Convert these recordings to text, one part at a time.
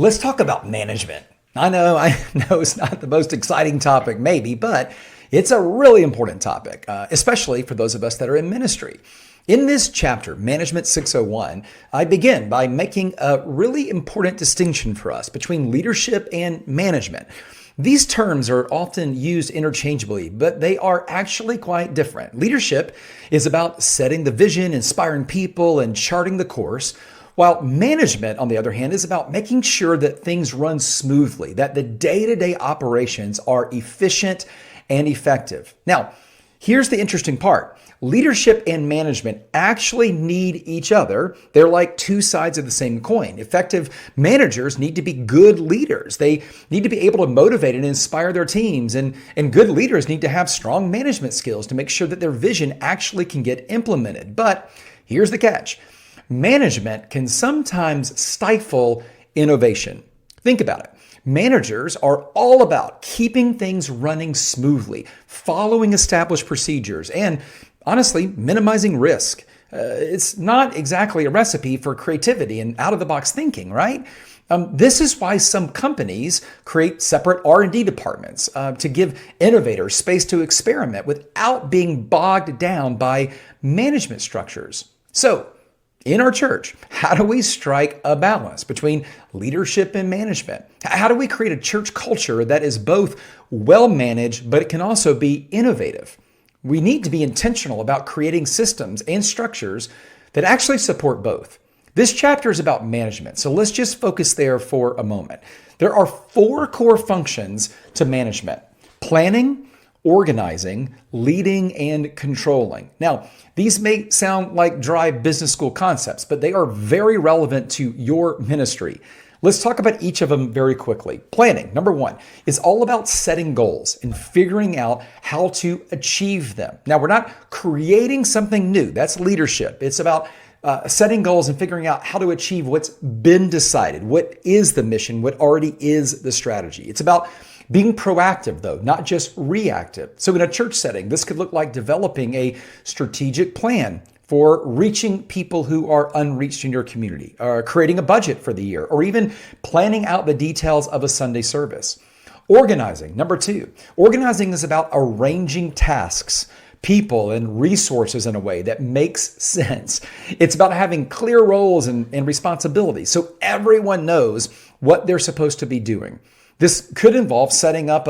Let's talk about management. I know it's not the most exciting topic maybe, but it's a really important topic, especially for those of us that are in ministry. In this chapter, Management 601, I begin by making a really important distinction for us between leadership and management. These terms are often used interchangeably, but they are actually quite different. Leadership is about setting the vision, inspiring people, and charting the course, while management, on the other hand, is about making sure that things run smoothly, that the day-to-day operations are efficient and effective. Now, here's the interesting part. Leadership and management actually need each other. They're like two sides of the same coin. Effective managers need to be good leaders. They need to be able to motivate and inspire their teams. And good leaders need to have strong management skills to make sure that their vision actually can get implemented. But here's the catch. Management can sometimes stifle innovation. Think about it. Managers are all about keeping things running smoothly, following established procedures, and honestly, minimizing risk. It's not exactly a recipe for creativity and out-of-the-box thinking, right? This is why some companies create separate R&D departments to give innovators space to experiment without being bogged down by management structures. So, in our church, how do we strike a balance between leadership and management? How do we create a church culture that is both well-managed, but it can also be innovative? We need to be intentional about creating systems and structures that actually support both. This chapter is about management, so let's just focus there for a moment. There are 4 core functions to management: planning, organizing, leading, and controlling. Now, these may sound like dry business school concepts, but they are very relevant to your ministry. Let's talk about each of them very quickly. Planning, number 1, is all about setting goals and figuring out how to achieve them. Now, we're not creating something new. That's leadership. It's about setting goals and figuring out how to achieve what's been decided. What is the mission? What already is the strategy? It's about being proactive, though, not just reactive. So in a church setting, this could look like developing a strategic plan for reaching people who are unreached in your community, or creating a budget for the year, or even planning out the details of a Sunday service. Organizing, number 2. Organizing is about arranging tasks, people, and resources in a way that makes sense. It's about having clear roles and responsibilities so everyone knows what they're supposed to be doing. This could involve setting up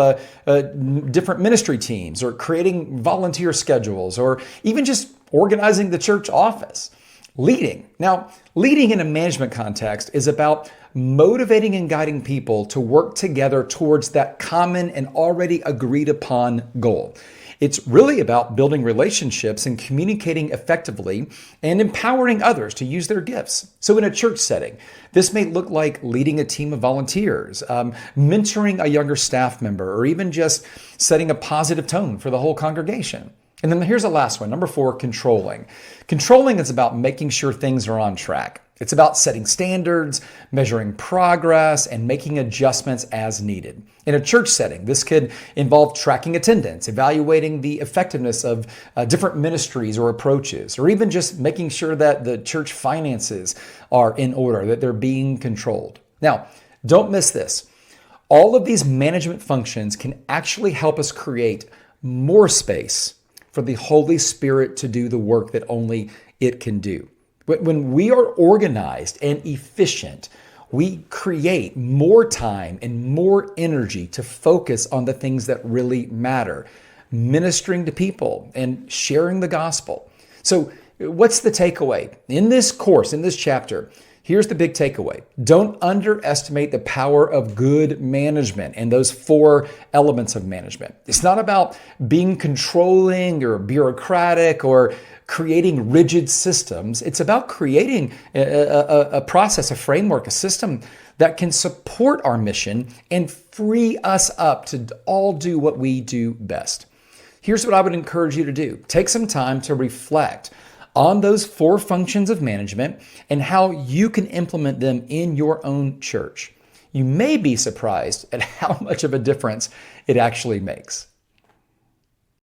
different ministry teams, or creating volunteer schedules, or even just organizing the church office. Leading. Now, leading in a management context is about motivating and guiding people to work together towards that common and already agreed upon goal. It's really about building relationships and communicating effectively and empowering others to use their gifts. So in a church setting, this may look like leading a team of volunteers, mentoring a younger staff member, or even just setting a positive tone for the whole congregation. And then here's the last one, number 4, controlling. Controlling is about making sure things are on track. It's about setting standards, measuring progress, and making adjustments as needed. In a church setting, this could involve tracking attendance, evaluating the effectiveness of different ministries or approaches, or even just making sure that the church finances are in order, that they're being controlled. Now, don't miss this. All of these management functions can actually help us create more space for the Holy Spirit to do the work that only it can do. When we are organized and efficient, we create more time and more energy to focus on the things that really matter, ministering to people and sharing the gospel. So what's the takeaway? In this course, in this chapter, here's the big takeaway. Don't underestimate the power of good management and those 4 elements of management. It's not about being controlling or bureaucratic or creating rigid systems. It's about creating a process, a framework, a system that can support our mission and free us up to all do what we do best. Here's what I would encourage you to do. Take some time to reflect on those 4 functions of management and how you can implement them in your own church. You may be surprised at how much of a difference it actually makes.